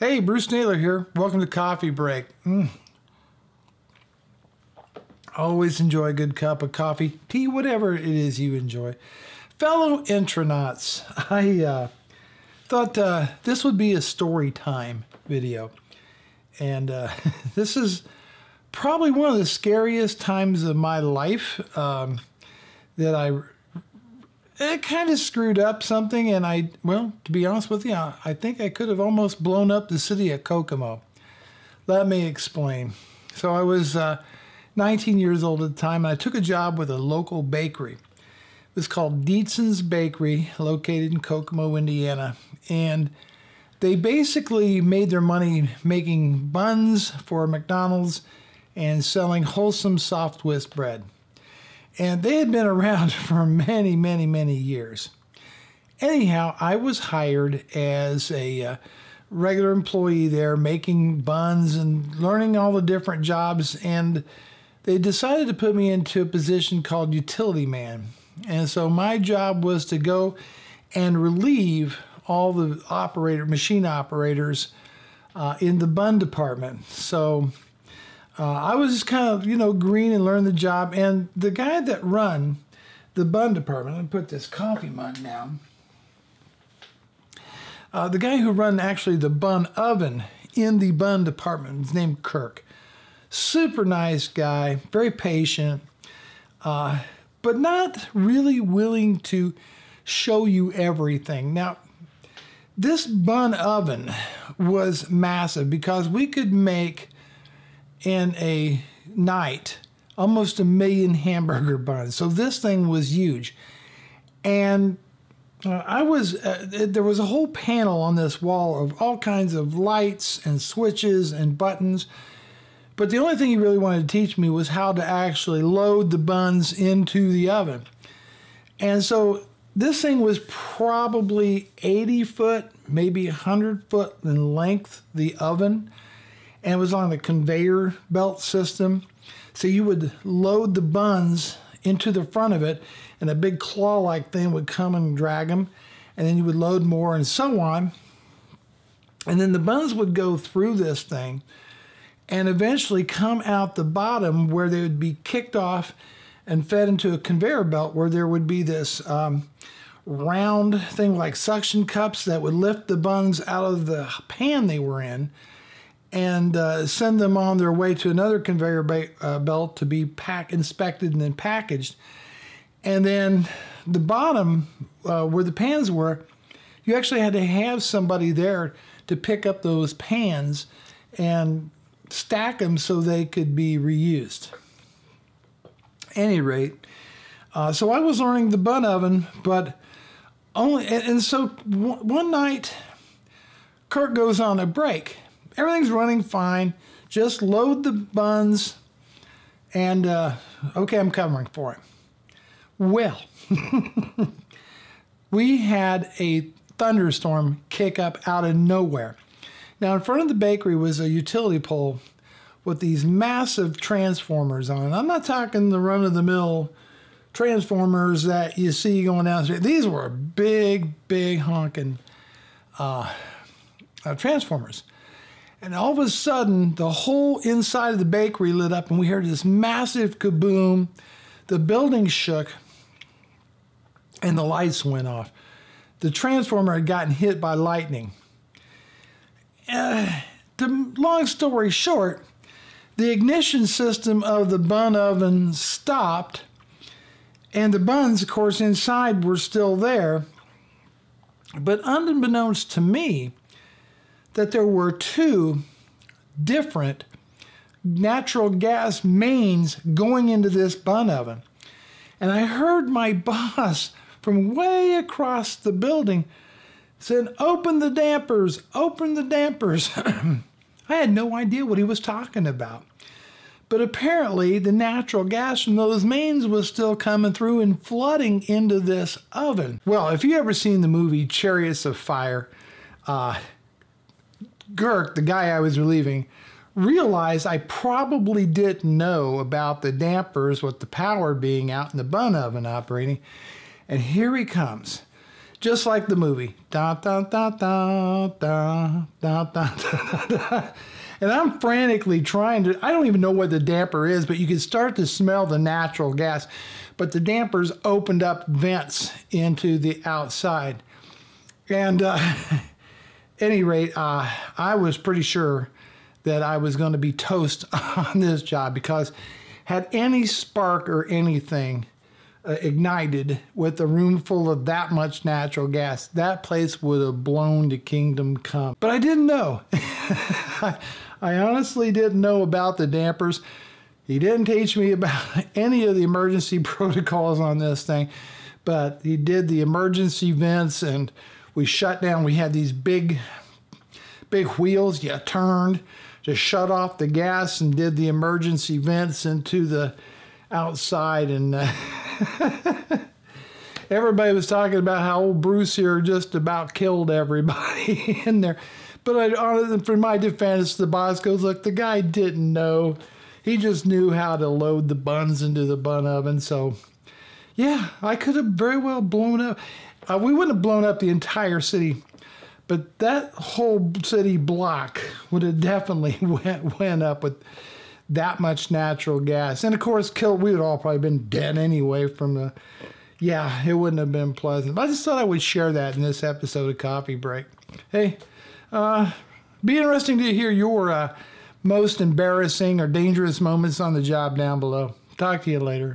Hey, Bruce Naylor here. Welcome to Coffee Break. Always enjoy a good cup of coffee, tea, whatever it is you enjoy. Fellow intronauts, I thought this would be a story time video. And this is probably one of the scariest times of my life that it kind of screwed up something, and well, to be honest with you, I think I could have almost blown up the city of Kokomo. Let me explain. So I was 19 years old at the time, and I took a job with a local bakery. It was called Dietz's Bakery, located in Kokomo, Indiana. And they basically made their money making buns for McDonald's and selling wholesome soft twist bread. And they had been around for many, many, many years. Anyhow, I was hired as a regular employee there, making buns and learning all the different jobs. And they decided to put me into a position called utility man. And so my job was to go and relieve all the machine operators in the bun department. So I was just kind of, green and learned the job. And the guy that run the bun department, let me put this coffee mug down. The guy who run actually the bun oven in the bun department is named Kirk. Super nice guy, very patient, but not really willing to show you everything. Now, this bun oven was massive because we could make in a night almost 1 million hamburger buns. So this thing was huge. And there was a whole panel on this wall of all kinds of lights and switches and buttons. But the only thing he really wanted to teach me was how to actually load the buns into the oven. And so this thing was probably 80 foot, maybe 100 foot in length, the oven. And it was on a conveyor belt system. So you would load the buns into the front of it, and a big claw-like thing would come and drag them. And then you would load more and so on. And then the buns would go through this thing and eventually come out the bottom where they would be kicked off and fed into a conveyor belt where there would be this round thing like suction cups that would lift the buns out of the pan they were in and send them on their way to another conveyor belt to be inspected and then packaged. And then the bottom where the pans were, you actually had to have somebody there to pick up those pans and stack them so they could be reused. At any rate, so I was learning the bun oven, but so one night, Kurt goes on a break. Everything's running fine. Just load the buns, and okay, I'm covering for it. Well, we had a thunderstorm kick up out of nowhere. Now, in front of the bakery was a utility pole with these massive transformers on it. I'm not talking the run-of-the-mill transformers that you see going down the street. These were big, big honking transformers. And all of a sudden, the whole inside of the bakery lit up, and we heard this massive kaboom. The building shook, and the lights went off. The transformer had gotten hit by lightning. The long story short, the ignition system of the bun oven stopped, and the buns, of course, inside were still there. But unbeknownst to me, that there were 2 different natural gas mains going into this bun oven. And I heard my boss from way across the building said, "Open the dampers, open the dampers." I had no idea what he was talking about. But apparently the natural gas from those mains was still coming through and flooding into this oven. Well, if you ever seen the movie Chariots of Fire, Girk, the guy I was relieving, realized I probably didn't know about the dampers with the power being out in the bun oven operating. And here he comes. just like the movie. Da, da, da, da, da, da, da, da, da. And I'm frantically trying to, I don't even know what the damper is, but you can start to smell the natural gas. But the dampers opened up vents into the outside. And any rate, I was pretty sure that I was going to be toast on this job, because had any spark or anything ignited with a room full of that much natural gas, that place would have blown to kingdom come. But I didn't know. I honestly didn't know about the dampers. He didn't teach me about any of the emergency protocols on this thing, but he did the emergency vents, and we shut down. We had these big wheels you turned to shut off the gas, and did the emergency vents into the outside. And everybody was talking about how old Bruce here just about killed everybody in there. But for my defense, the boss goes, look, the guy didn't know. He just knew how to load the buns into the bun oven. So, yeah, I could have very well blown up. We wouldn't have blown up the entire city, but that whole city block would have definitely went up with that much natural gas. And, of course, we would all probably been dead anyway from the... Yeah, it wouldn't have been pleasant. But I just thought I would share that in this episode of Coffee Break. Hey, be interesting to hear your most embarrassing or dangerous moments on the job down below. Talk to you later.